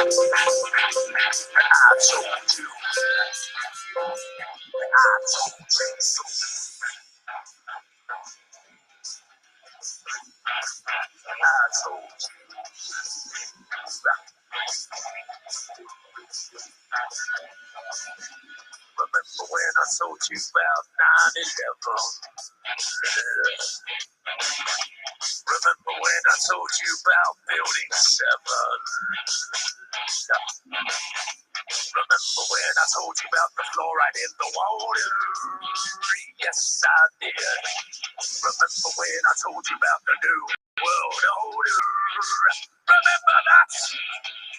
Remember when I told you about 9/11? Remember when I told you about Building 7? Remember when I told you about the fluoride in the water? Yes, I did. Remember when I told you about the new world order? Remember that?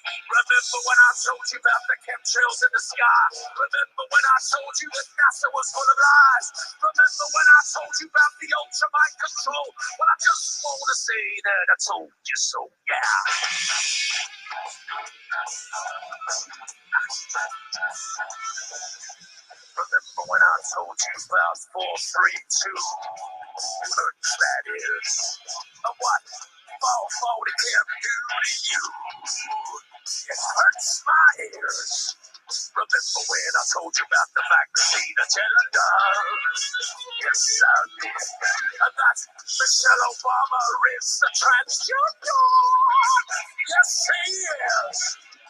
Remember when I told you about the chemtrails in the sky? Remember when I told you that NASA was full of lies? Remember when I told you about the ultra mind control? Well, I just want to say that I told you so, yeah. Remember when I told you about 432? Hurts, that is. Of what? Fall it can't do to you. It hurts my ears. Remember when I told you about the vaccine agenda? Yes, I did. And that Michelle Obama is a transgender. Yes, he is.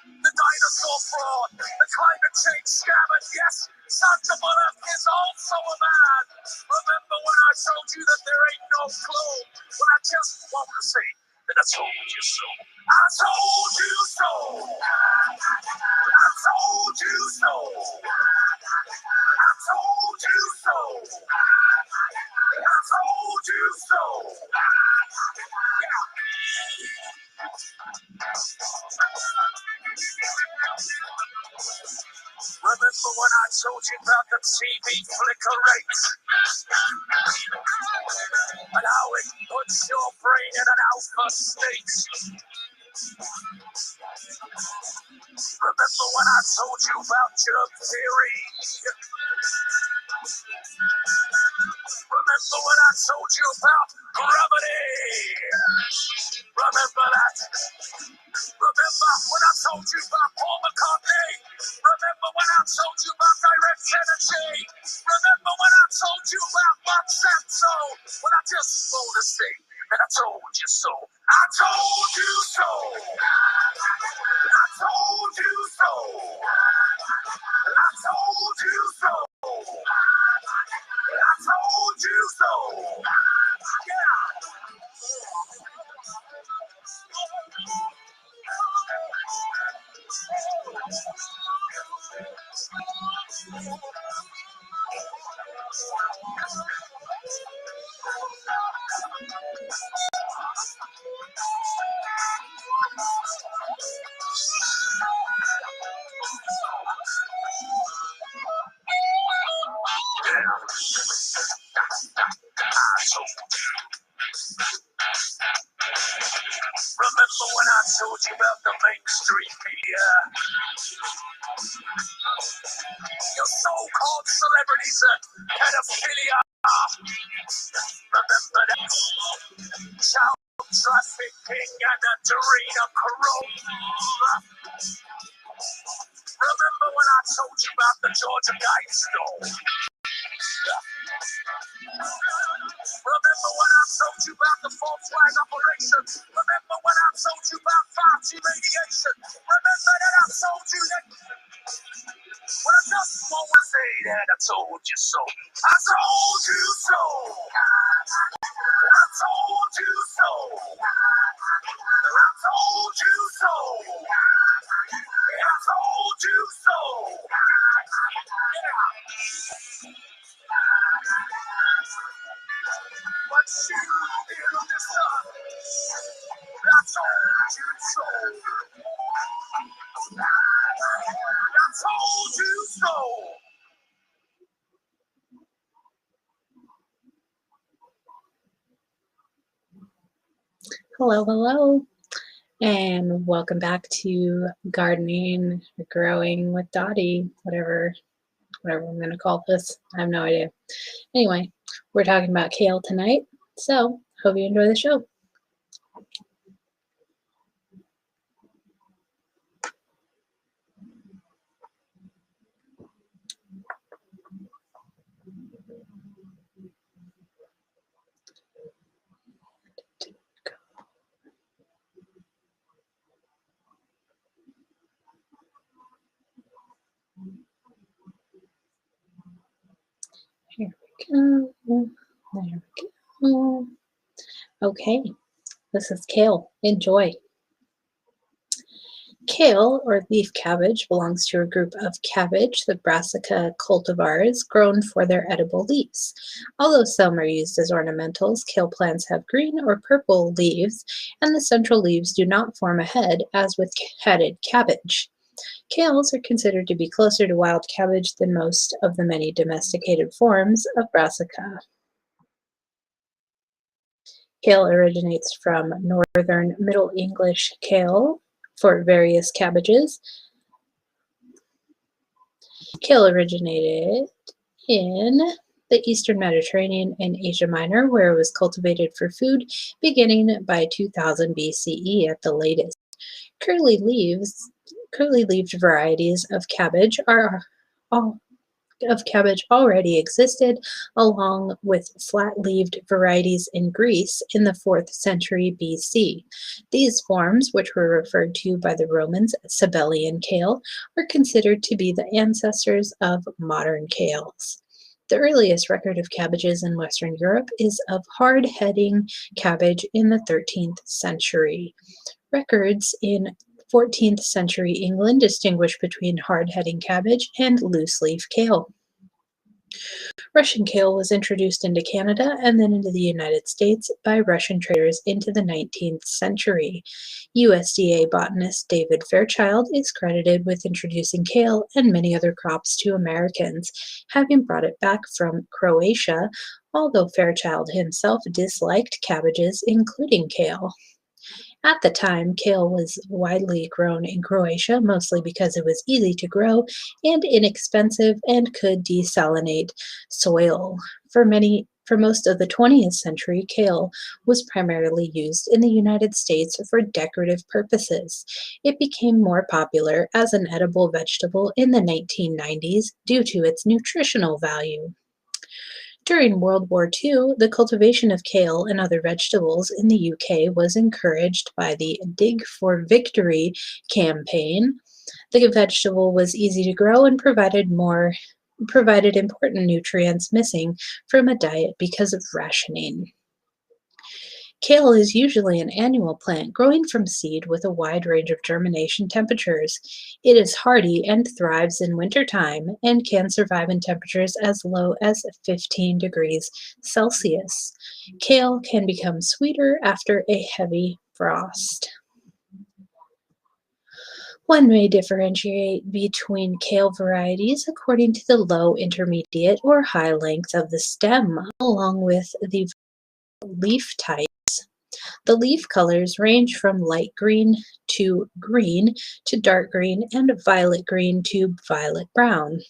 The dinosaur fraud, the climate change scam, and yes, Santa Bullock is also a man. Remember when I told you that there ain't no clue? Well, I just want to say that I told you so. I told you so. I told you so. I told you so. I told you so. Yeah. Remember when I told you about the TV flicker rate? And how it puts your brain in an alpha state? Remember when I told you about germ theory? Remember when I told you about gravity? Remember that? Remember when I told you about Paul McCartney? Remember when I told you about direct energy? Remember when I told you about Monsanto? Well, I just want to say that I told you so. I told you so. I told you so. I told you so. I told you so. Yeah. Remember when I told you about the mainstream media? Your so-called celebrities and pedophilia. Remember that? Child trafficking and adrenochrome. Remember when I told you about the Georgia Guidestone? Remember when I told you about the false flag operation? Remember when I told you about 5G radiation? Remember that I told you that? Well, I just want to say that I told you so. I told you so. I told you so. I told you so. I told you so. Yeah. But you didn't listen. I told you so. I told you so. Hello, hello, and welcome back to Gardening, Growing with Dottie, whatever I'm going to call this. I have no idea. Anyway, we're talking about kale tonight, so hope you enjoy the show. go. There we go. Okay, this is kale. Enjoy. Kale, or leaf cabbage, belongs to a group of cabbage, the Brassica cultivars, grown for their edible leaves. Although some are used as ornamentals, kale plants have green or purple leaves, and the central leaves do not form a head, as with headed cabbage. Kales are considered to be closer to wild cabbage than most of the many domesticated forms of Brassica. Kale originates from Northern Middle English kale for various cabbages. Kale originated in the Eastern Mediterranean and Asia Minor, where it was cultivated for food beginning by 2000 BCE at the latest. Curly leaved varieties of cabbage already existed, along with flat-leaved varieties in Greece in the 4th century BC. These forms, which were referred to by the Romans as Sabellian kale, are considered to be the ancestors of modern kales. The earliest record of cabbages in Western Europe is of hard-heading cabbage in the 13th century. Records in 14th century England distinguish between hard-heading cabbage and loose-leaf kale. Russian kale was introduced into Canada and then into the United States by Russian traders into the 19th century. USDA botanist David Fairchild is credited with introducing kale and many other crops to Americans, having brought it back from Croatia, although Fairchild himself disliked cabbages, including kale. At the time, kale was widely grown in Croatia, mostly because it was easy to grow and inexpensive and could desalinate soil. For most of the 20th century, kale was primarily used in the United States for decorative purposes. It became more popular as an edible vegetable in the 1990s due to its nutritional value. During World War II, the cultivation of kale and other vegetables in the UK was encouraged by the Dig for Victory campaign. The vegetable was easy to grow and provided important nutrients missing from a diet because of rationing. Kale is usually an annual plant growing from seed with a wide range of germination temperatures. It is hardy and thrives in wintertime and can survive in temperatures as low as 15 degrees Celsius. Kale can become sweeter after a heavy frost. One may differentiate between kale varieties according to the low, intermediate, or high length of the stem, along with the leaf type. The leaf colors range from light green to dark green and violet green to violet brown.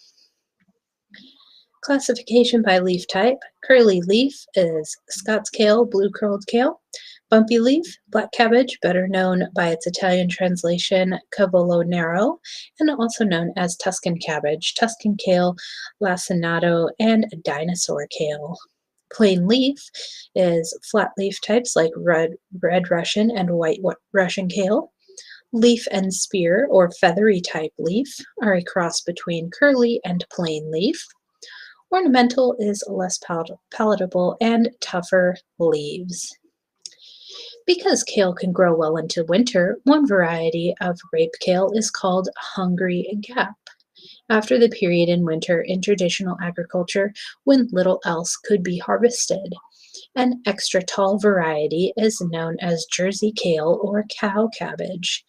Classification by leaf type. Curly leaf is Scots kale, blue curled kale. Bumpy leaf, black cabbage, better known by its Italian translation cavolo nero, and also known as Tuscan cabbage, Tuscan kale, lacinato, and dinosaur kale. Plain leaf is flat leaf types like red Russian and white Russian kale. Leaf and spear, or feathery type leaf, are a cross between curly and plain leaf. Ornamental is less palatable and tougher leaves. Because kale can grow well into winter, one variety of rape kale is called hungry gap. After the period in winter in traditional agriculture when little else could be harvested. An extra tall variety is known as Jersey kale or cow cabbage.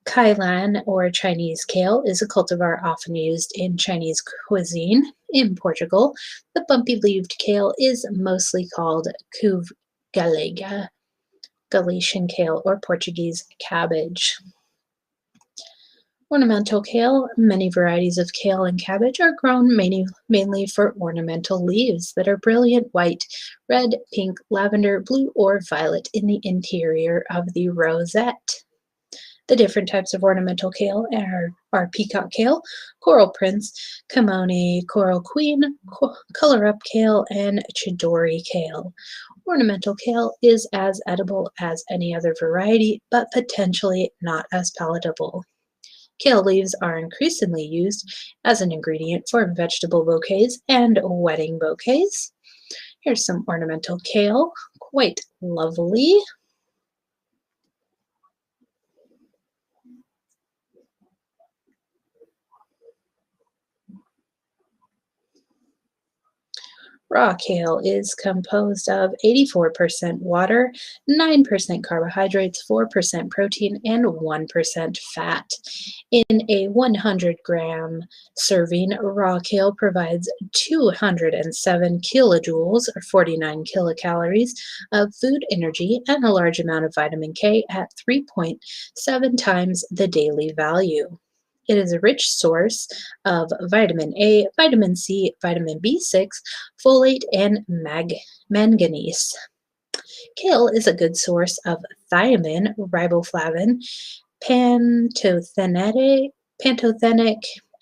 Kailan or Chinese kale is a cultivar often used in Chinese cuisine. In Portugal, the bumpy-leaved kale is mostly called couve galega, Galician kale or Portuguese cabbage. Ornamental kale. Many varieties of kale and cabbage are grown mainly for ornamental leaves that are brilliant white, red, pink, lavender, blue, or violet in the interior of the rosette. The different types of ornamental kale are peacock kale, coral prince, Camoni, coral queen, color-up kale, and Chidori kale. Ornamental kale is as edible as any other variety, but potentially not as palatable. Kale leaves are increasingly used as an ingredient for vegetable bouquets and wedding bouquets. Here's some ornamental kale, quite lovely. Raw kale is composed of 84% water, 9% carbohydrates, 4% protein, and 1% fat. In a 100-gram serving, raw kale provides 207 kilojoules, or 49 kilocalories, of food energy and a large amount of vitamin K at 3.7 times the daily value. It is a rich source of vitamin A, vitamin C, vitamin B6, folate, and manganese. Kale is a good source of thiamine, riboflavin, pantothenic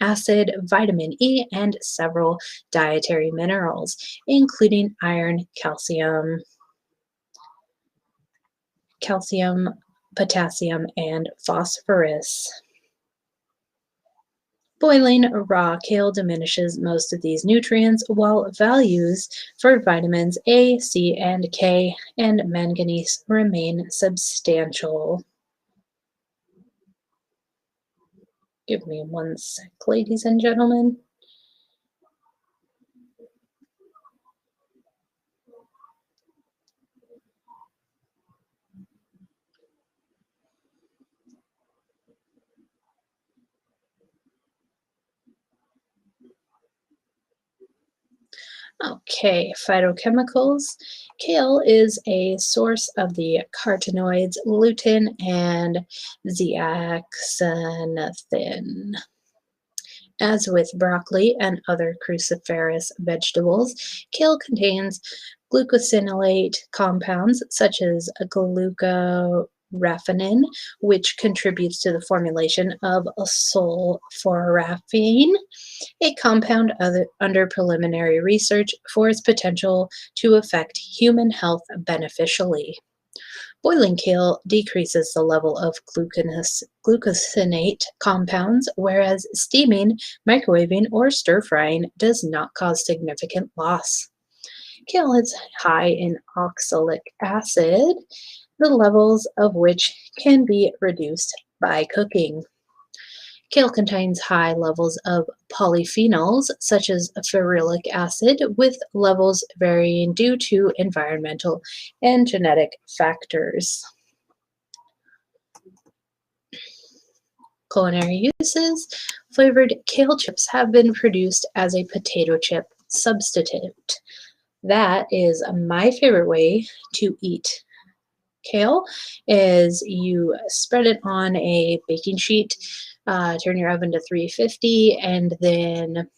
acid, vitamin E, and several dietary minerals, including iron, calcium, potassium, and phosphorus. Boiling raw kale diminishes most of these nutrients, while values for vitamins A, C, and K and manganese remain substantial. Give me one sec, ladies and gentlemen. Okay, phytochemicals. Kale is a source of the carotenoids lutein and zeaxanthin. As with broccoli and other cruciferous vegetables, kale contains glucosinolate compounds such as glucoraphanin, which contributes to the formulation of sulforaphane, a compound under preliminary research for its potential to affect human health beneficially. Boiling kale decreases the level of glucosinate compounds, whereas steaming, microwaving, or stir-frying does not cause significant loss. Kale is high in oxalic acid, the levels of which can be reduced by cooking. Kale contains high levels of polyphenols, such as ferulic acid, with levels varying due to environmental and genetic factors. Culinary uses. Flavored kale chips have been produced as a potato chip substitute. That is my favorite way to eat kale, is you spread it on a baking sheet, turn your oven to 350, and then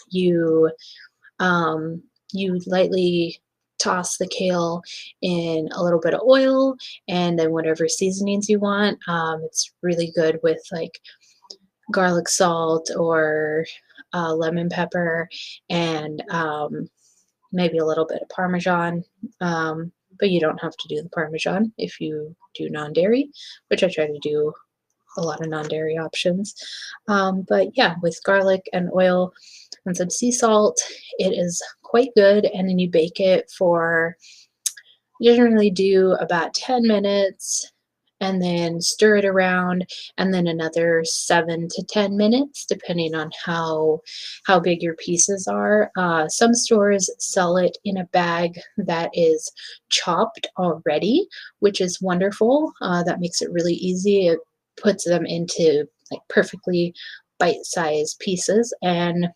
you you lightly toss the kale in a little bit of oil and then whatever seasonings you want. It's really good with like garlic salt or lemon pepper and maybe a little bit of Parmesan. But you don't have to do the Parmesan if you do non-dairy, which I try to do a lot of non-dairy options. But yeah, with garlic and oil and some sea salt, it is quite good. And then you bake it for, generally do about 10 minutes and then stir it around, and then another 7 to 10 minutes, depending on how big your pieces are. Some stores sell it in a bag that is chopped already, which is wonderful. That makes it really easy. It puts them into like perfectly bite-sized pieces, and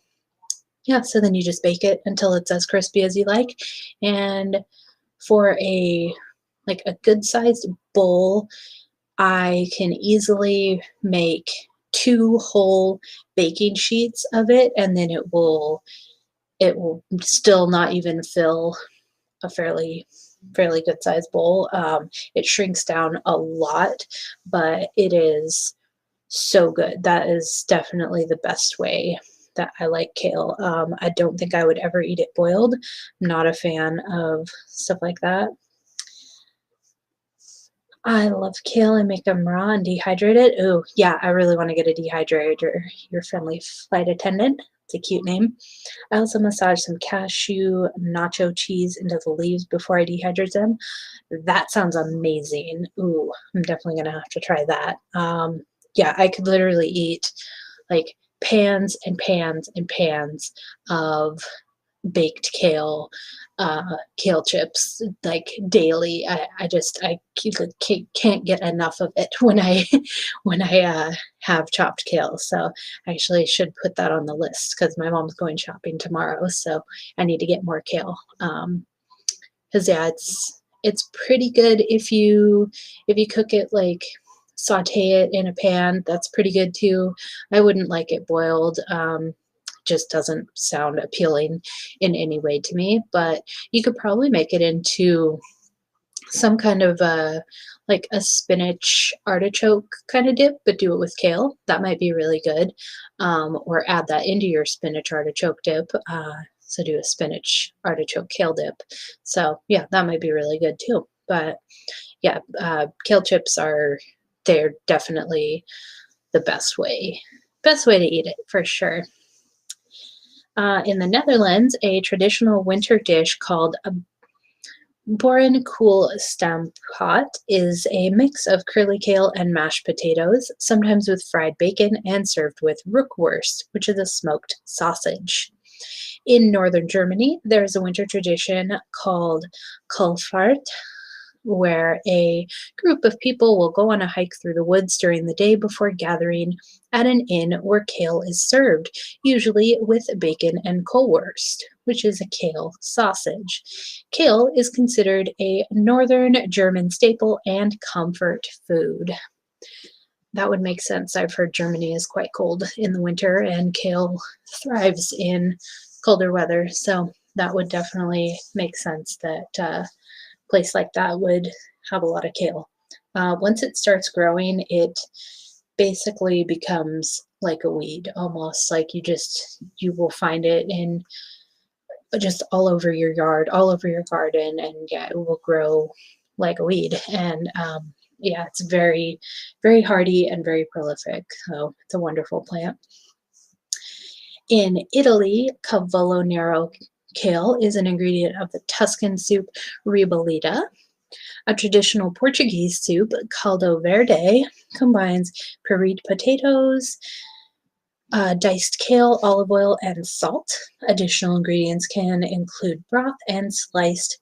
yeah, so then you just bake it until it's as crispy as you like. And for a good-sized bowl, I can easily make 2 whole baking sheets of it, and then it will still not even fill a fairly good sized bowl. It shrinks down a lot, but it is so good. That is definitely the best way that I like kale. I don't think I would ever eat it boiled. I'm not a fan of stuff like that. I love kale. I make them raw and dehydrate it. Oh, yeah, I really want to get a dehydrator. Your friendly flight attendant. It's a cute name. I also massage some cashew nacho cheese into the leaves before I dehydrate them. That sounds amazing. Ooh, I'm definitely gonna have to try that. Yeah, I could literally eat like pans and pans and pans of baked kale chips like daily. I can't get enough of it when I when I have chopped kale. So I actually should put that on the list because my mom's going shopping tomorrow, so I need to get more kale. Because yeah, it's pretty good if you cook it like saute it in a pan. That's pretty good too. I wouldn't like it boiled. Just doesn't sound appealing in any way to me, but you could probably make it into some kind of like a spinach artichoke kind of dip, but do it with kale. That might be really good. Or add that into your spinach artichoke dip. So do a spinach artichoke kale dip. So yeah, that might be really good too. But yeah, kale chips they're definitely the best way to eat it for sure. In the Netherlands, a traditional winter dish called a boerenkool stampot is a mix of curly kale and mashed potatoes, sometimes with fried bacon, and served with rookworst, which is a smoked sausage. In northern Germany, there is a winter tradition called Kulfahrt, where a group of people will go on a hike through the woods during the day before gathering at an inn where kale is served, usually with bacon and kohlwurst, which is a kale sausage. Kale is considered a northern German staple and comfort food. That would make sense. I've heard Germany is quite cold in the winter and kale thrives in colder weather, so that would definitely make sense that place like that would have a lot of kale. Once it starts growing, it basically becomes like a weed almost. Like you will find it in just all over your yard, all over your garden, and yeah, it will grow like a weed. And yeah, it's very, very hardy and very prolific. So it's a wonderful plant. In Italy, cavolo nero kale is an ingredient of the Tuscan soup ribollita. A traditional Portuguese soup, caldo verde, combines pureed potatoes, diced kale, olive oil, and salt. Additional ingredients can include broth and sliced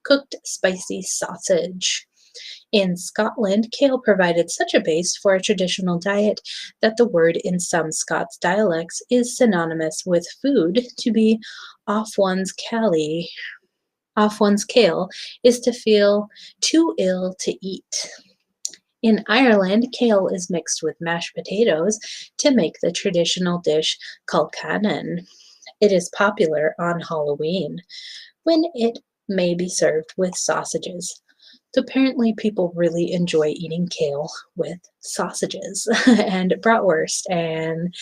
cooked spicy sausage. In Scotland, kale provided such a base for a traditional diet that the word in some Scots dialects is synonymous with food. To be off one's cali, off one's kale is to feel too ill to eat. In Ireland, kale is mixed with mashed potatoes to make the traditional dish culcanan. It is popular on Halloween, when it may be served with sausages. So apparently people really enjoy eating kale with sausages and bratwurst and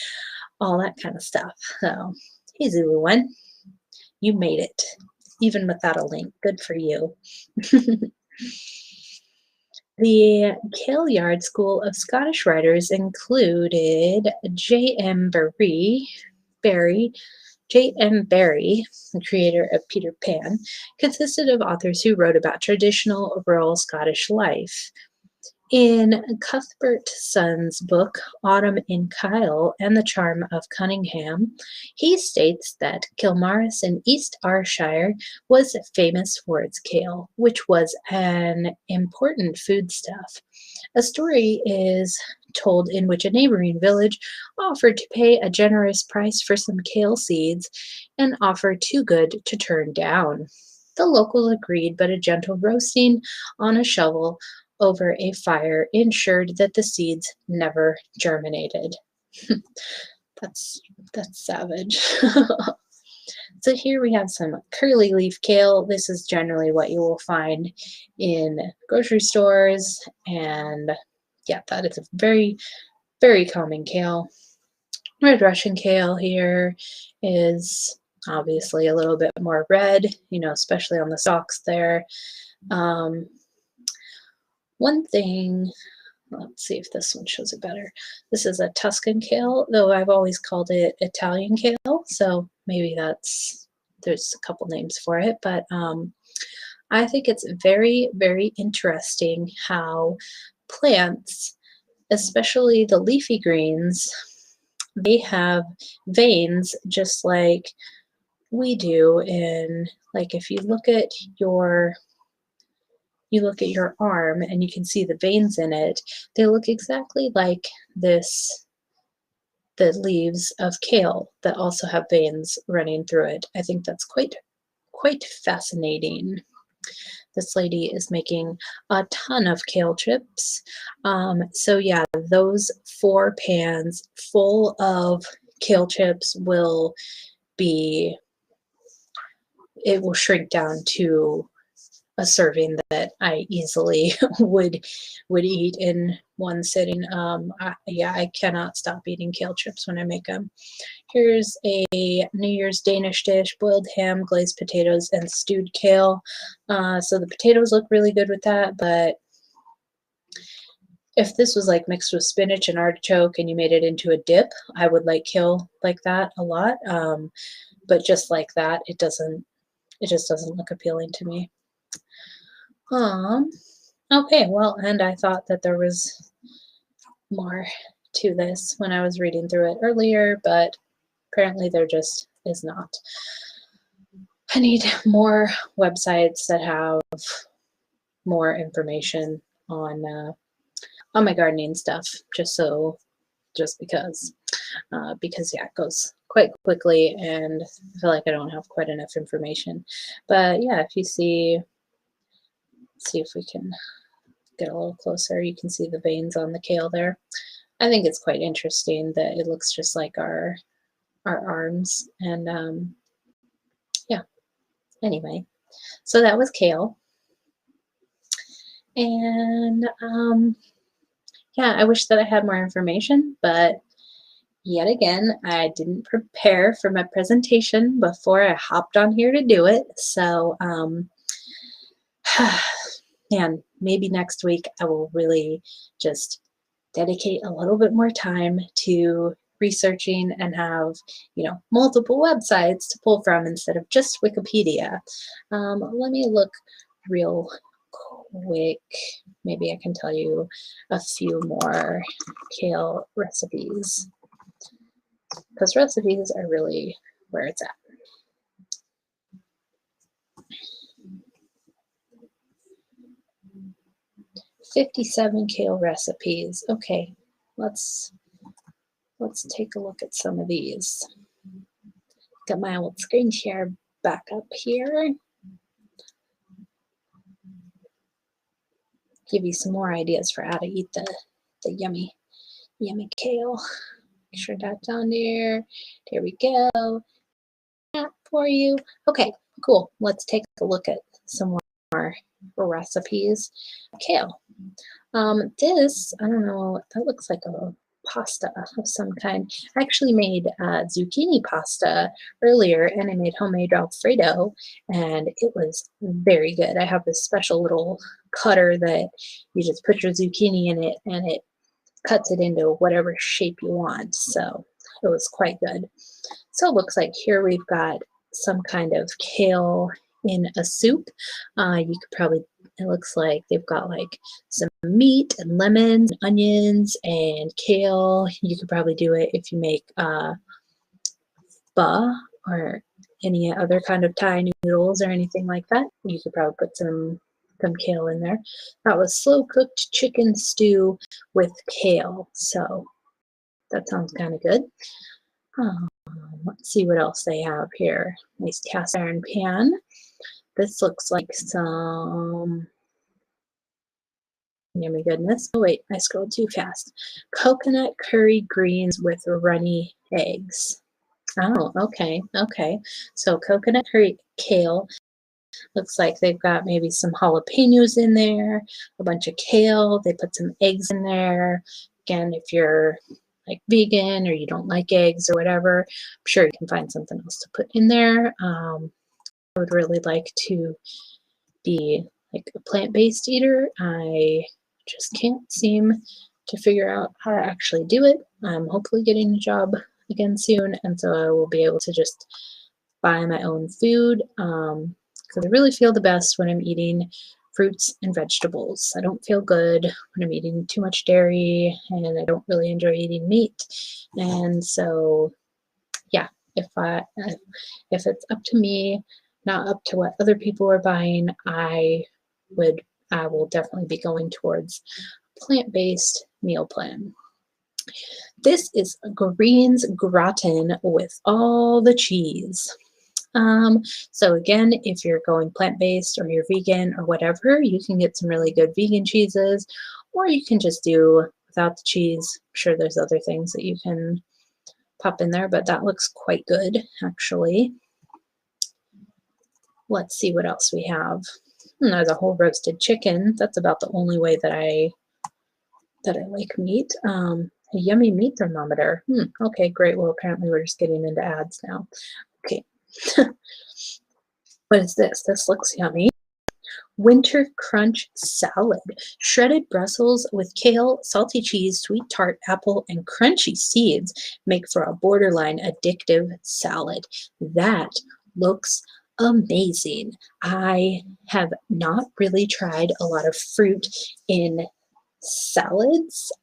all that kind of stuff. So, hey Zulu one, you made it, even without a link. Good for you. The Kailyard School of Scottish writers included Barrie, J.M. Barrie, the creator of Peter Pan, consisted of authors who wrote about traditional rural Scottish life. In Cuthbert Sun's book, Autumn in Kyle and the Charm of Cunningham, he states that Kilmaris in East Ayrshire was famous for its kale, which was an important foodstuff. A story is told in which a neighboring village offered to pay a generous price for some kale seeds, an offer too good to turn down. The locals agreed, but a gentle roasting on a shovel over a fire ensured that the seeds never germinated. that's that's savage. So here we have some curly leaf kale. This is generally what you will find in grocery stores, and yeah, that is a very, very common kale. Red Russian kale here is obviously a little bit more red, especially on the stalks there. One thing, let's see if this one shows it better. This is a Tuscan kale, though I've always called it Italian kale, so maybe there's a couple names for it, but I think it's very, very interesting how plants, especially the leafy greens, they have veins just like we do in, like, if you look at your arm and you can see the veins in it, they look exactly like the leaves of kale that also have veins running through it. I think that's quite fascinating. This lady is making a ton of kale chips. So yeah, those 4 pans full of kale chips it will shrink down to a serving that I easily would eat in one sitting. Yeah, I cannot stop eating kale chips when I make them. Here's a New Year's Danish dish: boiled ham, glazed potatoes, and stewed kale. So the potatoes look really good with that, but if this was like mixed with spinach and artichoke and you made it into a dip, I would like kale like that a lot. But just like that, it just doesn't look appealing to me. Okay, well, and I thought that there was more to this when I was reading through it earlier, but apparently there just is not. I need more websites that have more information on my gardening stuff, just because yeah, it goes quite quickly and I feel like I don't have quite enough information. But yeah, if you see if we can get a little closer, you can see the veins on the kale there. I think it's quite interesting that it looks just like our arms. And yeah, anyway, so that was kale. And yeah, I wish that I had more information, but yet again, I didn't prepare for my presentation before I hopped on here to do it. So man, maybe next week I will really just dedicate a little bit more time to researching and have, multiple websites to pull from instead of just Wikipedia. Let me look real quick. Maybe I can tell you a few more kale recipes, because recipes are really where it's at. 57 kale recipes. Okay, let's take a look at some of these. Got my old screen share back up here. Give you some more ideas for how to eat the yummy kale. Make sure that's on there. There we go. That for you. Okay, cool. Let's take a look at some more recipes. Kale. This, I don't know, that looks like a pasta of some kind. I actually made zucchini pasta earlier, and I made homemade Alfredo, and it was very good. I have this special little cutter that you just put your zucchini in it, and it cuts it into whatever shape you want. So it was quite good. So it looks like here we've got some kind of kale in a soup. You could probably, it looks like they've got like some meat and lemons, and onions, and kale. You could probably do it if you make pho or any other kind of Thai noodles or anything like that. You could probably put some kale in there. That was slow cooked chicken stew with kale. So that sounds kind of good. Let's see what else they have here. Nice cast iron pan. This looks like some, yummy goodness. Oh wait, I scrolled too fast. Coconut curry greens with runny eggs. Oh, okay. So coconut curry kale. Looks like they've got maybe some jalapenos in there, a bunch of kale. They put some eggs in there. Again, if you're like vegan or you don't like eggs or whatever, I'm sure you can find something else to put in there. I would really like to be like a plant-based eater. I just can't seem to figure out how to actually do it. I'm hopefully getting a job again soon, and so I will be able to just buy my own food, because I really feel the best when I'm eating fruits and vegetables. I don't feel good when I'm eating too much dairy, and I don't really enjoy eating meat. And so, yeah, if it's up to me, not up to what other people are buying, I will definitely be going towards a plant-based meal plan. This is greens gratin with all the cheese. So again, if you're going plant-based or you're vegan or whatever, you can get some really good vegan cheeses, or you can just do without the cheese. I'm sure there's other things that you can pop in there, but that looks quite good actually. Let's see what else we have. There's a whole roasted chicken. That's about the only way that I like meat. A yummy meat thermometer. Okay, great. Well, apparently we're just getting into ads now. Okay. What is this? This looks yummy. Winter Crunch Salad. Shredded Brussels with kale, salty cheese, sweet tart apple, and crunchy seeds make for a borderline addictive salad. That looks amazing. I have not really tried a lot of fruit in salads.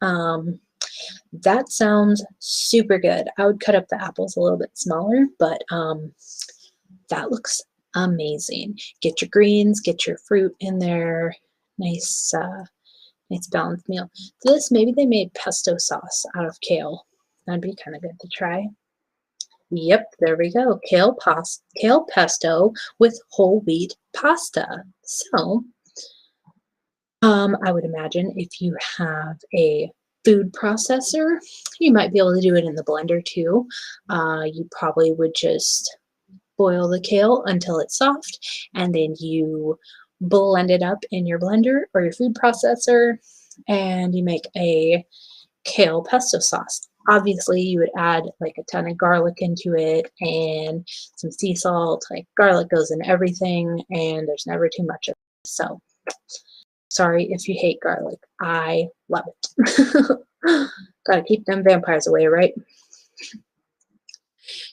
That sounds super good. I would cut up the apples a little bit smaller, but that looks amazing. Get your greens, get your fruit in there. Nice, nice balanced meal. This, maybe they made pesto sauce out of kale. That'd be kind of good to try. Yep, there we go. Kale pesto with whole wheat pasta. So, I would imagine if you have a food processor, you might be able to do it in the blender too. You probably would just boil the kale until it's soft, and then you blend it up in your blender or your food processor, and you make a kale pesto sauce. Obviously, you would add like a ton of garlic into it and some sea salt. Like garlic goes in everything, and there's never too much of it. So, sorry if you hate garlic. I love it. Gotta keep them vampires away, right?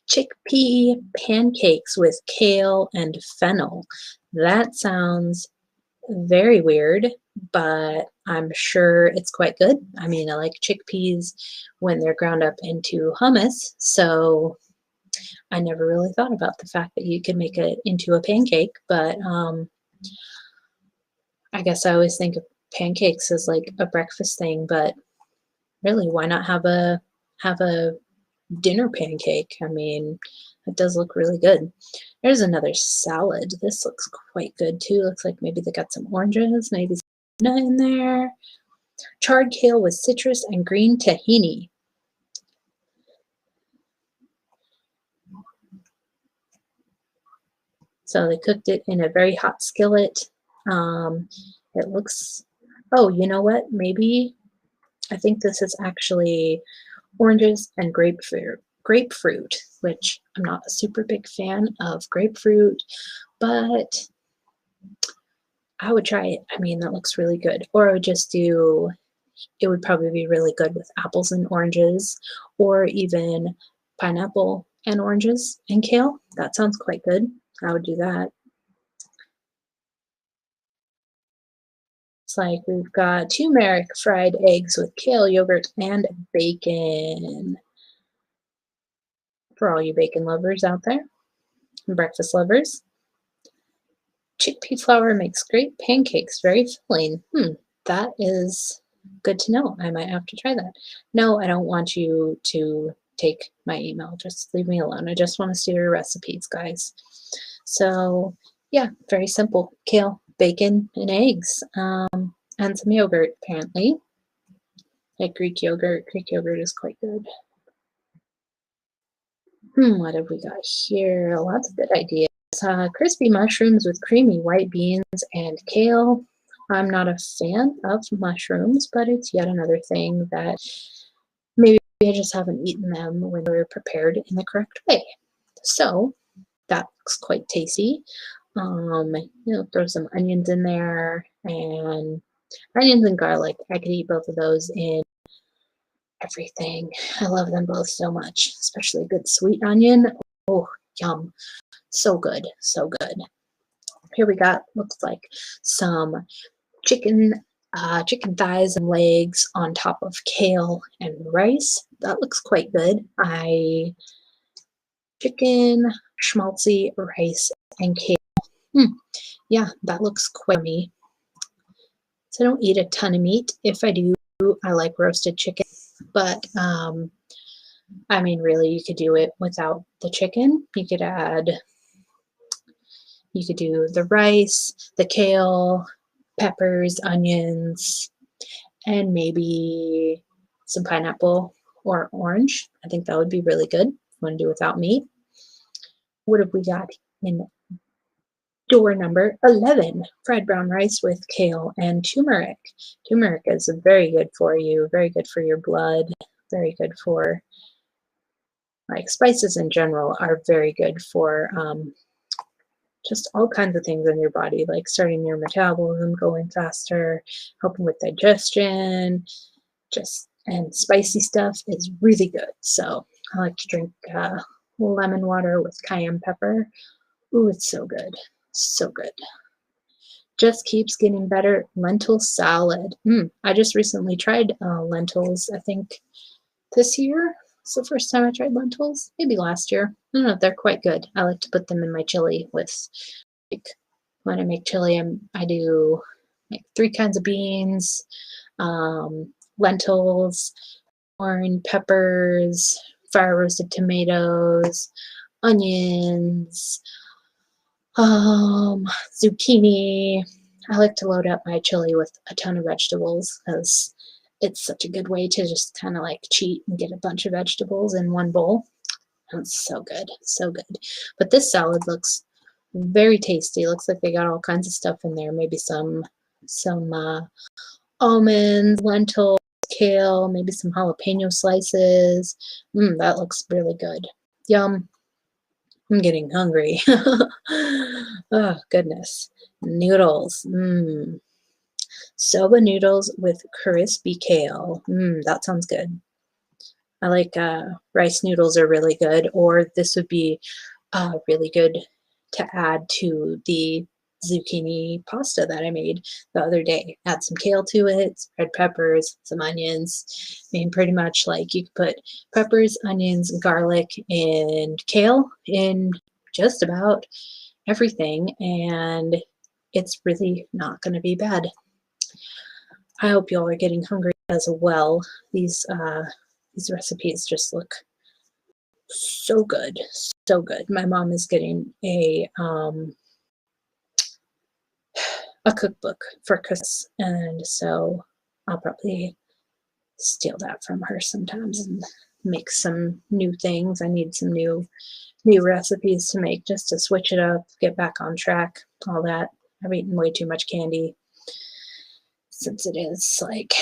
Chickpea pancakes with kale and fennel. That sounds very weird, but I'm sure it's quite good. I mean, I like chickpeas when they're ground up into hummus, so I never really thought about the fact that you could make it into a pancake, but I guess I always think of pancakes as like a breakfast thing, but really, why not have a dinner pancake? I mean, it does look really good. There's another salad. This looks quite good too. Looks like maybe they got some oranges, maybe some nut in there. Charred kale with citrus and green tahini. So they cooked it in a very hot skillet. It looks, oh, you know what? Maybe, I think this is actually oranges and grapefruit, which I'm not a super big fan of grapefruit, but I would try it. I mean, that looks really good. Or I would just do, it would probably be really good with apples and oranges, or even pineapple and oranges and kale. That sounds quite good. I would do that. It's like we've got turmeric fried eggs with kale, yogurt, and bacon. For all you bacon lovers out there, and breakfast lovers. Chickpea flour makes great pancakes, very filling. That is good to know. I might have to try that. No, I don't want you to take my email. Just leave me alone. I just want to see your recipes, guys. So, yeah, very simple. Kale, bacon, and eggs, and some yogurt, apparently. Like Greek yogurt. Greek yogurt is quite good. What have we got here? Lots of good ideas. Crispy mushrooms with creamy white beans and kale. I'm not a fan of mushrooms, but it's yet another thing that maybe I just haven't eaten them when they're prepared in the correct way. So that looks quite tasty. Throw some onions in there and Onions and garlic, I could eat both of those in everything. I love them both so much, especially a good sweet onion. Oh, yum. So good, so good. Here we got, looks like some chicken chicken thighs and legs on top of kale and rice. That looks quite good. Chicken, schmaltzy, rice, and kale. Yeah, that looks quite yummy. So I don't eat a ton of meat. If I do, I like roasted chicken. But I mean, really, you could do it without the chicken. You could do the rice, the kale, peppers, onions, and maybe some pineapple or orange. I think that would be really good. Want to do without meat. What have we got in door number 11? Fried brown rice with kale and turmeric. Turmeric is very good for you, very good for your blood, very good for, like, spices in general are very good for just all kinds of things in your body, like starting your metabolism going faster, helping with digestion, and spicy stuff is really good. So I like to drink lemon water with cayenne pepper. Ooh, it's so good. So good. Just keeps getting better. Lentil salad. I just recently tried lentils, I think this year. It's the first time I tried lentils. Maybe last year. I don't know. They're quite good. I like to put them in my chili with, like, when I make chili, I do like 3 kinds of beans, lentils, corn, peppers, fire roasted tomatoes, onions, zucchini. I like to load up my chili with a ton of vegetables because it's such a good way to just kind of like cheat and get a bunch of vegetables in one bowl. It's so good, so good. But this salad looks very tasty. Looks like they got all kinds of stuff in there. Maybe some almonds, lentils, kale, maybe some jalapeno slices. That looks really good. Yum. I'm getting hungry. Oh, goodness. Noodles. Soba noodles with crispy kale. That sounds good. I like rice noodles are really good, or this would be really good to add to the zucchini pasta that I made the other day. Add some kale to it, red peppers, some onions. I mean, pretty much like you could put peppers, onions, garlic, and kale in just about everything, and it's really not going to be bad. I hope y'all are getting hungry as well. These recipes just look so good, so good. My mom is getting a cookbook for Christmas, and so I'll probably steal that from her sometimes and make some new things. I need some new recipes to make just to switch it up, get back on track, all that. I've eaten way too much candy since it is like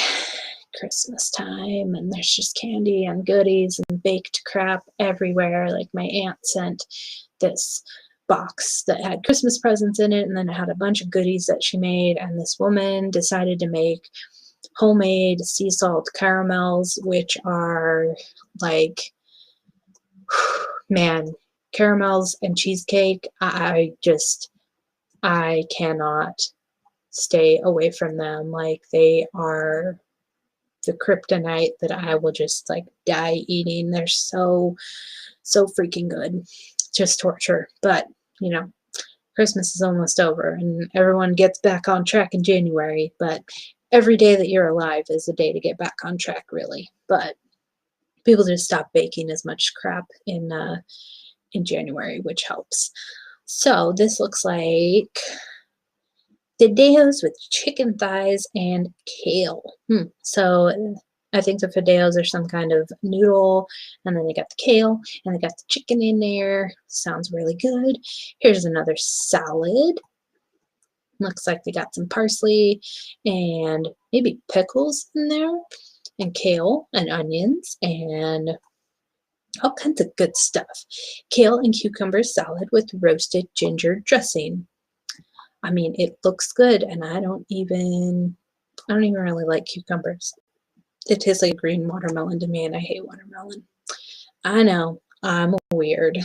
Christmas time and there's just candy and goodies and baked crap everywhere. Like, my aunt sent this box that had Christmas presents in it, and then it had a bunch of goodies that she made, and this woman decided to make homemade sea salt caramels, which are like, man, caramels and cheesecake. I cannot stay away from them. Like, they are the kryptonite that I will just like die eating. They're so freaking good. Just torture. But you know, Christmas is almost over and everyone gets back on track in January, but every day that you're alive is a day to get back on track, really. But people just stop baking as much crap in January, which helps. So this looks like fideos with chicken thighs and kale. So I think the fideos are some kind of noodle, and then they got the kale, and they got the chicken in there. Sounds really good. Here's another salad. Looks like they got some parsley and maybe pickles in there, and kale and onions and all kinds of good stuff. Kale and cucumber salad with roasted ginger dressing. I mean, it looks good, and I don't even I don't even really like cucumbers. It tastes like green watermelon to me, and I hate watermelon. I know, I'm weird.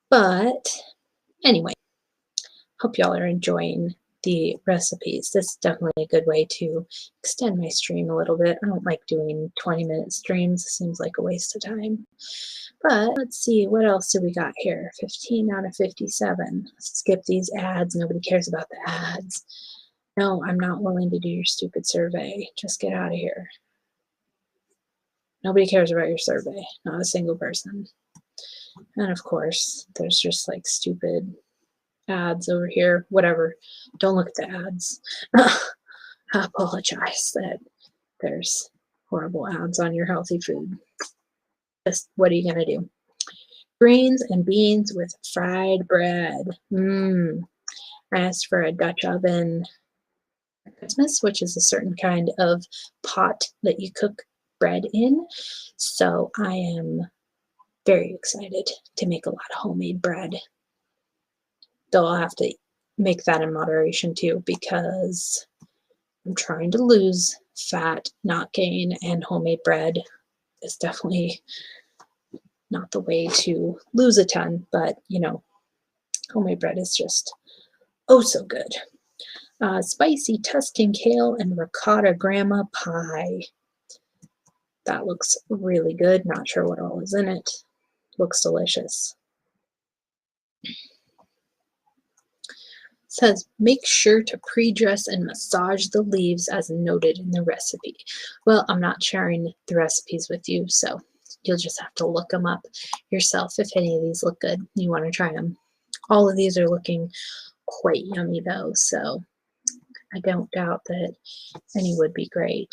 But anyway, hope y'all are enjoying the recipes. This is definitely a good way to extend my stream a little bit. I don't like doing 20-minute streams. It seems like a waste of time. But let's see, what else do we got here? 15 out of 57. Skip these ads. Nobody cares about the ads. No, I'm not willing to do your stupid survey. Just get out of here. Nobody cares about your survey. Not a single person. And of course, there's just like stupid ads over here. Whatever. Don't look at the ads. I apologize that there's horrible ads on your healthy food. Just what are you going to do? Greens and beans with fried bread. I asked for a Dutch oven Christmas, which is a certain kind of pot that you cook bread in. So I am very excited to make a lot of homemade bread. Though I'll have to make that in moderation too, because I'm trying to lose fat, not gain, and homemade bread is definitely not the way to lose a ton, but you know, homemade bread is just oh so good. Spicy Tuscan kale and ricotta grandma pie. That looks really good. Not sure what all is in it. Looks delicious. Says make sure to pre-dress and massage the leaves as noted in the recipe. Well, I'm not sharing the recipes with you, so you'll just have to look them up yourself if any of these look good. You want to try them. All of these are looking quite yummy though, so I don't doubt that any would be great.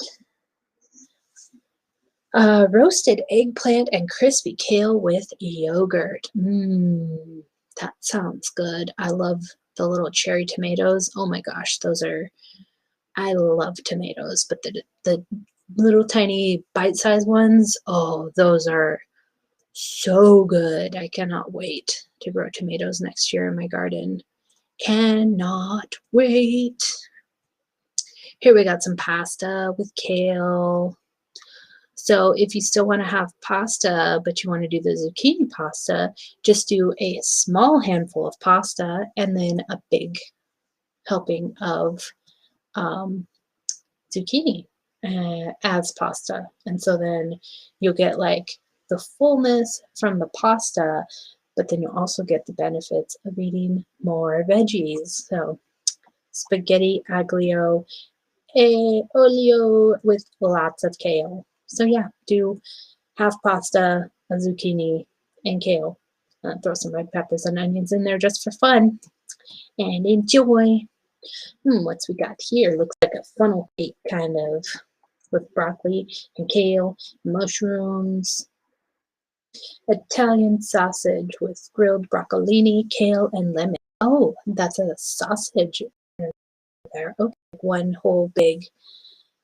Roasted eggplant and crispy kale with yogurt. That sounds good. I love the little cherry tomatoes. Oh my gosh, I love tomatoes, but the little tiny bite-sized ones, oh, those are so good. I cannot wait to grow tomatoes next year in my garden. Cannot wait. Here we got some pasta with kale. So if you still want to have pasta, but you want to do the zucchini pasta, just do a small handful of pasta and then a big helping of zucchini as pasta. And so then you'll get like the fullness from the pasta, but then you'll also get the benefits of eating more veggies. So spaghetti aglio e olio with lots of kale. So yeah, do half pasta, a zucchini, and kale. Throw some red peppers and onions in there just for fun. And enjoy. What's we got here? Looks like a funnel cake kind of with broccoli and kale, mushrooms, Italian sausage with grilled broccolini, kale, and lemon. Oh, that's a sausage there. Okay, one whole big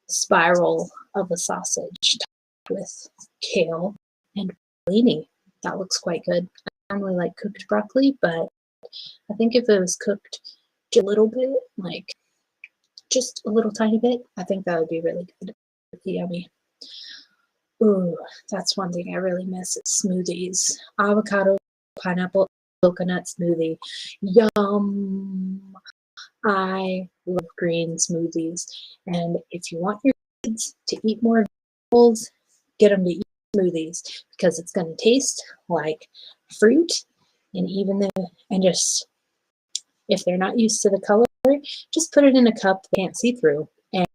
spiral of a sausage with kale and broccolini. That looks quite good. I normally like cooked broccoli, but I think if it was cooked just a little bit, like just a little tiny bit, I think that would be really good. Yummy. Ooh, that's one thing I really miss is smoothies. Avocado, pineapple, coconut smoothie. Yum! I love green smoothies. And if you want your kids to eat more vegetables, get them to eat smoothies because it's going to taste like fruit. And just if they're not used to the color, just put it in a cup they can't see through. And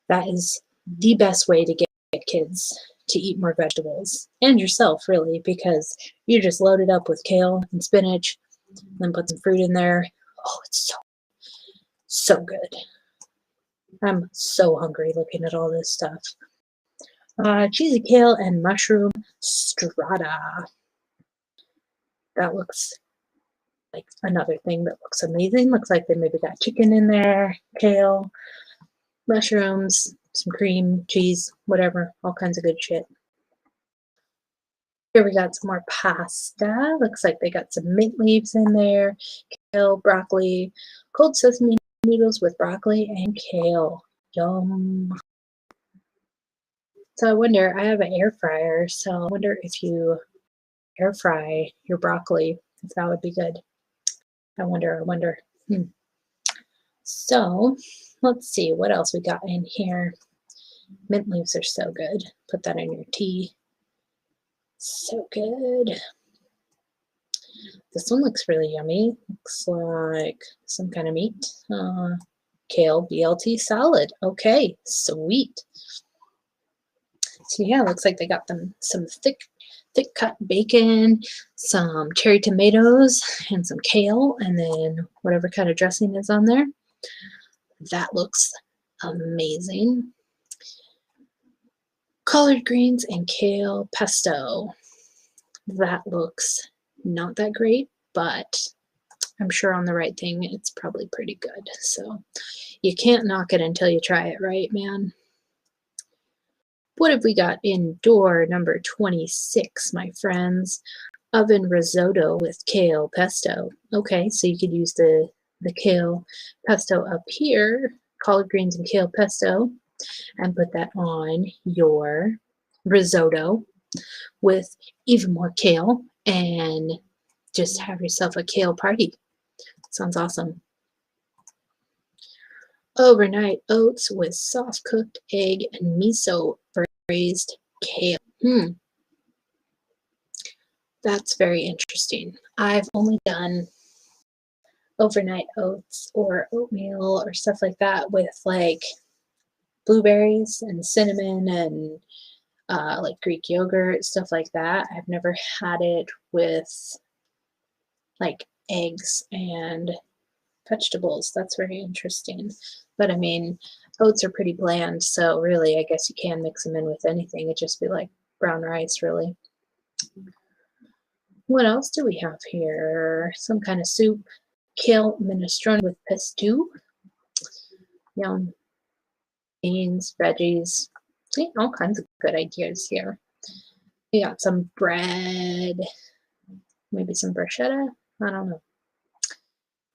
that is the best way to get kids to eat more vegetables and yourself, really, because you're just loaded up with kale and spinach, then put some fruit in there. Oh, it's so good. I'm so hungry looking at all this stuff. Cheesy kale and mushroom strata. That looks like another thing that looks amazing. Looks like they maybe got chicken in there, kale, mushrooms, some cream, cheese, whatever, all kinds of good shit. Here we got some more pasta. Looks like they got some mint leaves in there, kale, broccoli, cold sesame noodles with broccoli and kale. Yum. So I wonder, I have an air fryer, so I wonder if you air fry your broccoli, if that would be good. I wonder. So let's see what else we got in here. Mint leaves are so good. Put that in your tea. So good. This one looks really yummy. Looks like some kind of meat. Kale BLT salad. Okay, sweet. So yeah, looks like they got them some thick cut bacon, some cherry tomatoes, and some kale, and then whatever kind of dressing is on there. That looks amazing. Collard greens and kale pesto. That looks not that great, but I'm sure on the right thing, it's probably pretty good. So you can't knock it until you try it, right, man? What have we got in door number 26, my friends? Oven risotto with kale pesto. Okay, so you could use the kale pesto up here, collard greens and kale pesto, and put that on your risotto with even more kale and just have yourself a kale party. Sounds awesome. Overnight oats with soft cooked egg and miso braised kale. That's very interesting. I've only done overnight oats or oatmeal or stuff like that with like blueberries and cinnamon and like Greek yogurt, stuff like that. I've never had it with like eggs and vegetables. That's very interesting. But I mean, oats are pretty bland, so really, I guess you can mix them in with anything. It'd just be like brown rice, really. What else do we have here? Some kind of soup. Kale minestrone with pesto. Yum. Beans, veggies. See, all kinds of good ideas here. We got some bread. Maybe some bruschetta. I don't know.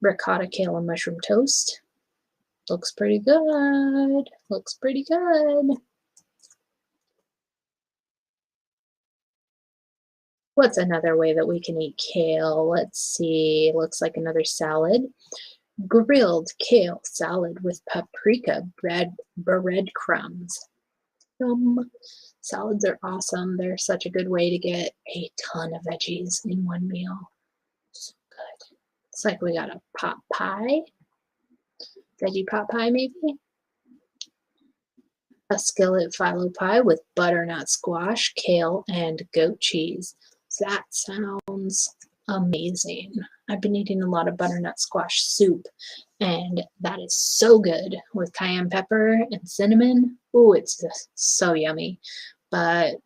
Ricotta, kale, and mushroom toast. Looks pretty good. Looks pretty good. What's another way that we can eat kale? Let's see. Looks like another salad. Grilled kale salad with paprika breadcrumbs. Salads are awesome. They're such a good way to get a ton of veggies in one meal. So good. It's like we got a pot pie. Veggie pot pie, maybe? A skillet phyllo pie with butternut squash, kale, and goat cheese. That sounds amazing. I've been eating a lot of butternut squash soup, and that is so good with cayenne pepper and cinnamon. Ooh, it's just so yummy. But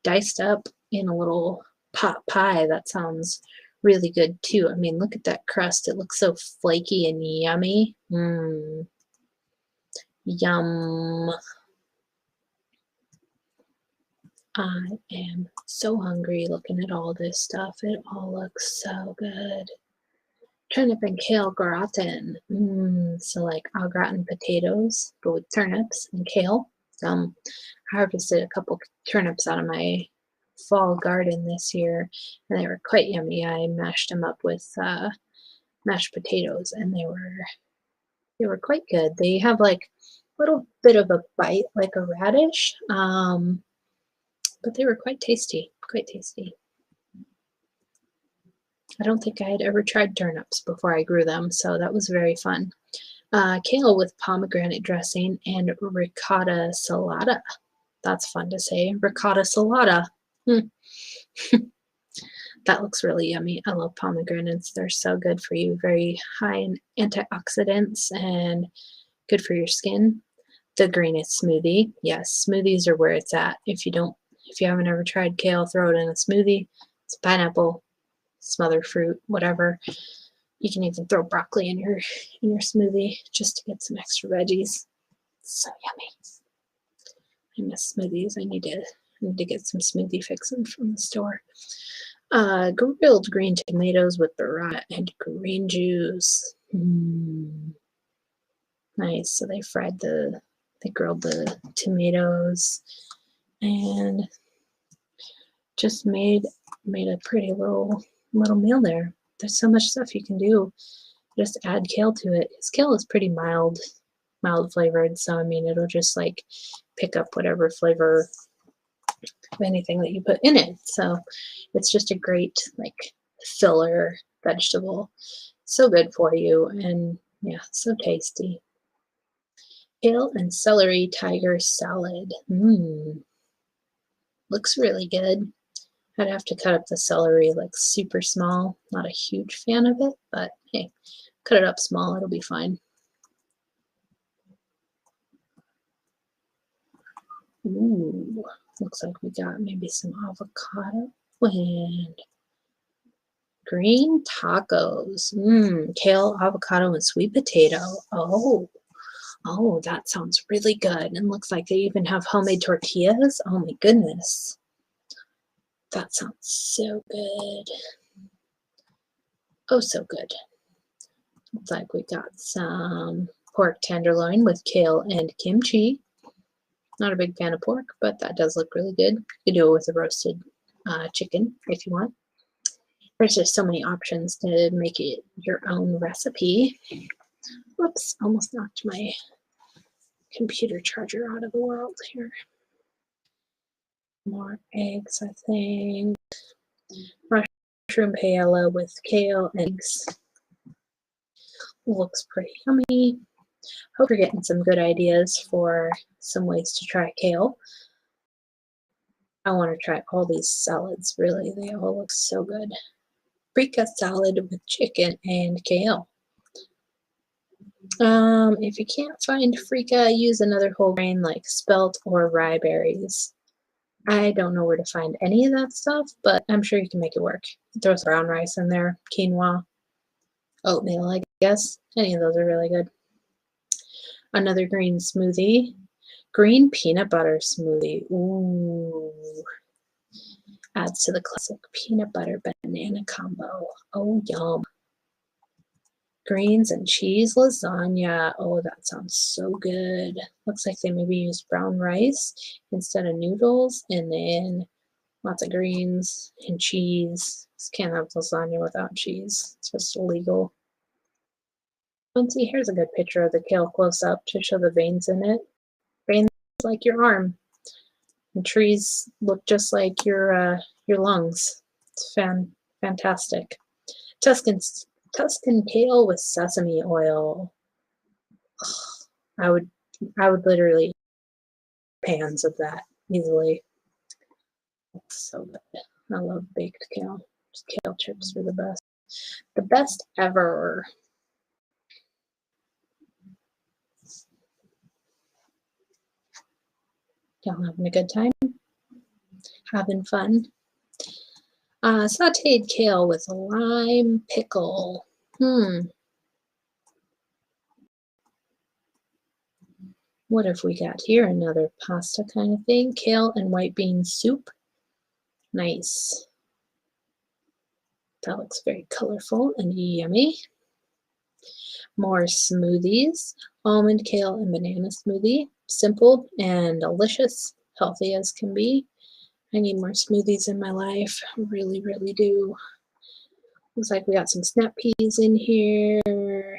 diced up in a little pot pie, that sounds really good too. I mean, look at that crust. It looks so flaky and yummy. Yum. I am so hungry looking at all this stuff. It all looks so good. Turnip and kale gratin. So like au gratin potatoes, but with turnips and kale. I harvested a couple turnips out of my fall garden this year, and they were quite yummy. I mashed them up with mashed potatoes, and they were quite good. They have like a little bit of a bite, like a radish. But they were quite tasty, quite tasty. I don't think I had ever tried turnips before I grew them, so that was very fun. Kale with pomegranate dressing and ricotta salata. That's fun to say. Ricotta salata. That looks really yummy. I love pomegranates. They're so good for you. Very high in antioxidants and good for your skin. The greenest smoothie. Yes, smoothies are where it's at. If you haven't ever tried kale, throw it in a smoothie. It's pineapple, some other fruit, whatever. You can even throw broccoli in your smoothie just to get some extra veggies. It's so yummy. I miss smoothies. I need to get some smoothie fixing from the store. Grilled green tomatoes with burrata and green juice. Nice. So they grilled the tomatoes and just made a pretty little meal there. There's so much stuff you can do. Just add kale to it. His kale is pretty mild flavored, so I mean it'll just like pick up whatever flavor of anything that you put in it. So it's just a great like filler vegetable. So good for you, and yeah, so tasty. Kale and celery tiger salad. Looks really good. I'd have to cut up the celery like super small. Not a huge fan of it, but hey, cut it up small, it'll be fine. Ooh, looks like we got maybe some avocado and green tacos. Kale, avocado, and sweet potato. Oh, that sounds really good. And looks like they even have homemade tortillas. Oh my goodness. That sounds so good. Oh, so good. Looks like we got some pork tenderloin with kale and kimchi. Not a big fan of pork, but that does look really good. You can do it with a roasted chicken if you want. There's just so many options to make it your own recipe. Whoops, almost knocked my computer charger out of the world here. More eggs, I think. Mushroom paella with kale and eggs. Looks pretty yummy. Hope you're getting some good ideas for some ways to try kale. I want to try all these salads, really. They all look so good. Paprika salad with chicken and kale. If you can't find freeka, use another whole grain like spelt or rye berries. I don't know where to find any of that stuff, but I'm sure you can make it work. Throw some brown rice in there, quinoa, oatmeal, I guess. Any of those are really good. Another green smoothie. Green peanut butter smoothie. Ooh. Adds to the classic peanut butter banana combo. Oh, yum. Greens and cheese lasagna. Oh, that sounds so good. Looks like they maybe used brown rice instead of noodles, and then lots of greens and cheese. Just can't have lasagna without cheese. It's just illegal. And see, here's a good picture of the kale close up to show the veins in it. Veins like your arm. And trees look just like your lungs. It's fantastic. Tuscan kale with sesame oil. I would literally pans of that easily. It's so good. I love baked kale. Just kale chips are the best. The best ever. Y'all having a good time? Having fun? Sauteed kale with lime pickle. What have we got here? Another pasta kind of thing. Kale and white bean soup. Nice. That looks very colorful and yummy. More smoothies. Almond, kale, and banana smoothie. Simple and delicious. Healthy as can be. I need more smoothies in my life. I really, really do. Looks like we got some snap peas in here.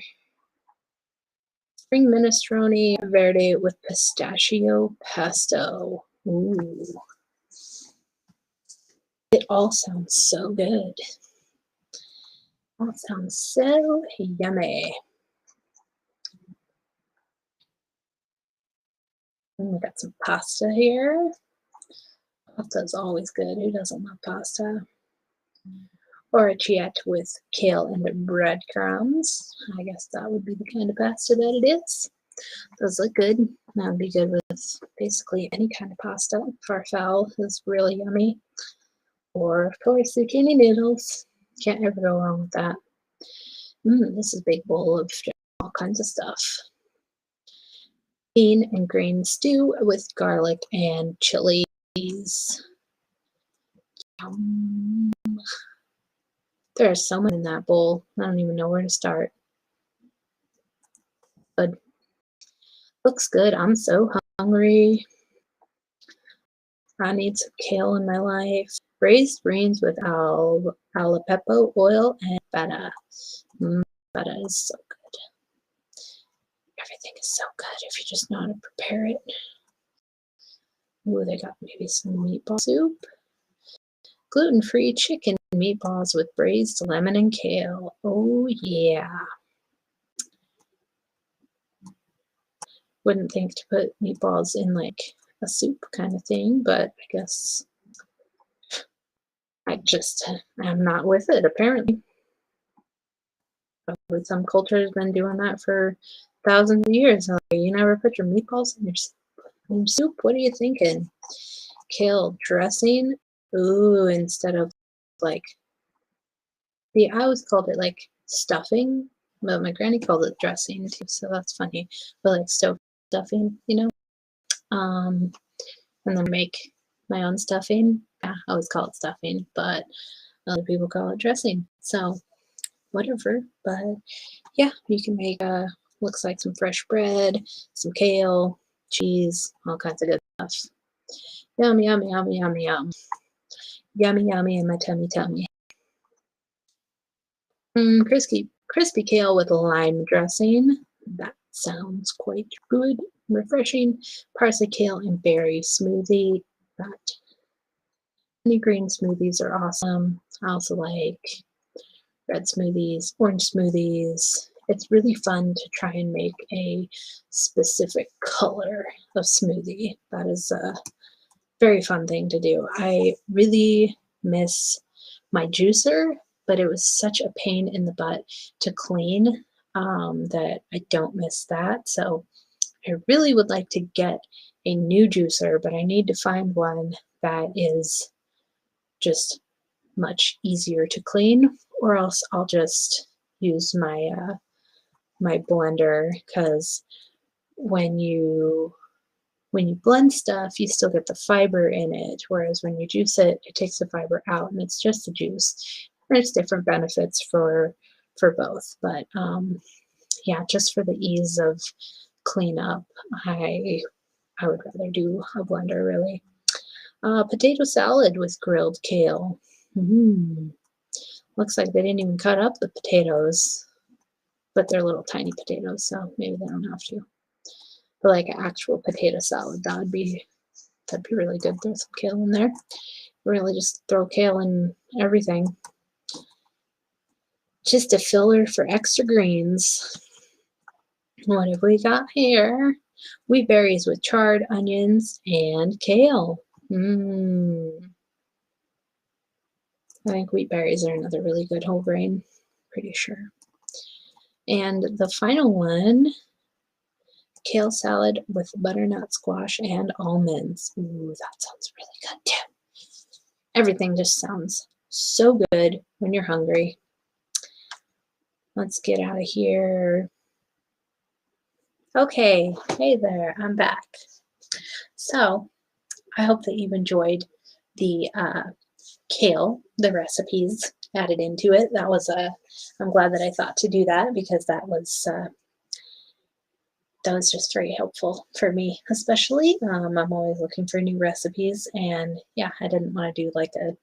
Spring minestrone verde with pistachio pesto. Ooh. It all sounds so good. All sounds so yummy. And we got some pasta here. Pasta is always good. Who doesn't love pasta? Or a chiat with kale and breadcrumbs. I guess that would be the kind of pasta that it is. Those look good. That would be good with basically any kind of pasta. Farfalle is really yummy. Or, of course, zucchini noodles. Can't ever go wrong with that. This is a big bowl of all kinds of stuff. Bean and grain stew with garlic and chilies. There's so much in that bowl. I don't even know where to start. But Looks good. I'm so hungry. I need some kale in my life. Braised greens with jalapeno oil and feta. Feta is so good. Everything is so good if you just know how to prepare it. Ooh, they got maybe some meatball soup. Gluten-free chicken meatballs with braised lemon and kale. Oh yeah. Wouldn't think to put meatballs in like a soup kind of thing, but I guess I'm not with it apparently. Probably some culture has been doing that for thousands of years. Like, you never put your meatballs in your soup? What are you thinking? Kale dressing? Ooh, instead of like, see, I always called it like stuffing, but my granny called it dressing too, so that's funny. But like stove stuffing, you know? And then make my own stuffing. Yeah, I always call it stuffing, but other people call it dressing. So whatever. But yeah, you can make looks like some fresh bread, some kale, cheese, all kinds of good stuff. Yum yum yum yum yum. Yummy yummy in my tummy. Crispy kale with lime dressing. That sounds quite good. Refreshing. Parsley, kale, and berry smoothie. That any green smoothies are awesome. I also like red smoothies, orange smoothies. It's really fun to try and make a specific color of smoothie. That is a very fun thing to do. I really miss my juicer, but it was such a pain in the butt to clean that I don't miss that. So I really would like to get a new juicer, but I need to find one that is just much easier to clean, or else I'll just use my blender, because when you blend stuff, you still get the fiber in it, whereas when you juice it, it takes the fiber out and it's just the juice. There's different benefits for both, but yeah, just for the ease of cleanup, I would rather do a blender really. Potato salad with grilled kale. Mm. Looks like they didn't even cut up the potatoes, but they're little tiny potatoes, so maybe they don't have to. But like an actual potato salad, that'd be really good. Throw some kale in there. Really just throw kale in everything. Just a filler for extra greens. What have we got here? Wheat berries with charred onions and kale. Mmm. I think wheat berries are another really good whole grain. Pretty sure. And the final one, kale salad with butternut squash and almonds. Ooh, that sounds really good too. Everything just sounds so good when you're hungry. Let's get out of here. Okay, hey there, I'm back. So I hope that you enjoyed the kale, the recipes added into it. That was I'm glad that I thought to do that, because that was just very helpful for me, especially. I'm always looking for new recipes, and yeah, I didn't want to do like a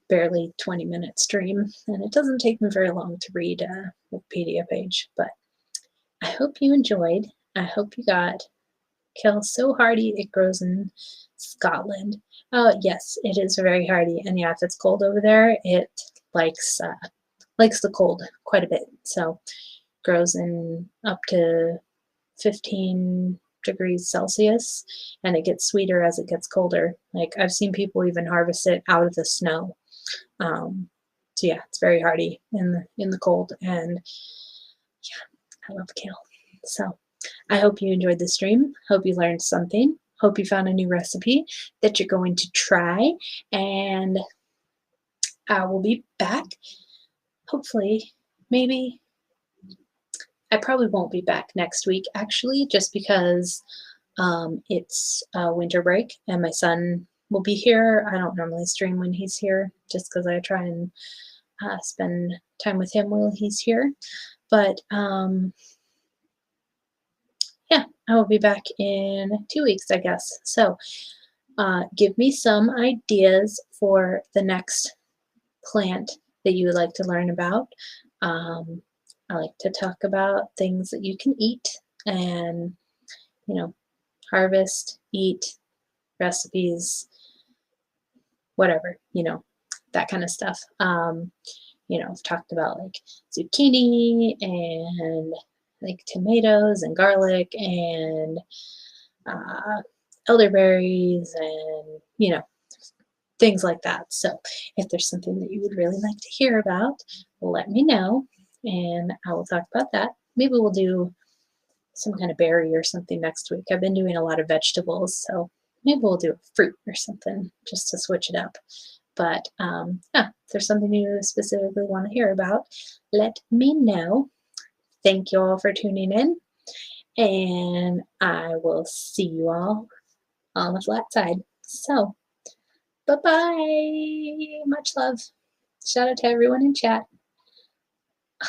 barely 20-minute stream, and it doesn't take me very long to read a Wikipedia page, but I hope you enjoyed. I hope you got kale so hardy it grows in Scotland. Oh yes, it is very hardy, and yeah, if it's cold over there, it likes the cold quite a bit. So grows in up to 15 degrees Celsius, and it gets sweeter as it gets colder. Like I've seen people even harvest it out of the snow. So yeah, it's very hardy in the cold, and yeah, I love kale. So I hope you enjoyed the stream. Hope you learned something. Hope you found a new recipe that you're going to try, and I will be back. Hopefully, maybe I probably won't be back next week actually, just because it's winter break and my son will be here. I don't normally stream when he's here, just because I try and spend time with him while he's here. But yeah, I will be back in 2 weeks, I guess. So give me some ideas for the next plant that you would like to learn about. Um, I like to talk about things that you can eat and, you know, harvest, eat, recipes, whatever, that kind of stuff. I've talked about like zucchini and like tomatoes and garlic and uh, elderberries and, things like that. So if there's something that you would really like to hear about, let me know and I will talk about that. Maybe we'll do some kind of berry or something next week. I've been doing a lot of vegetables, so maybe we'll do a fruit or something just to switch it up. But yeah, if there's something you specifically want to hear about, let me know. Thank you all for tuning in, and I will see you all on the flat side. So, bye bye. Much love. Shout out to everyone in chat.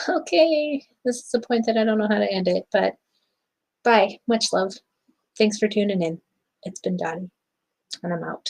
Okay, this is the point that I don't know how to end it, but bye. Much love. Thanks for tuning in. It's been Dottie, and I'm out.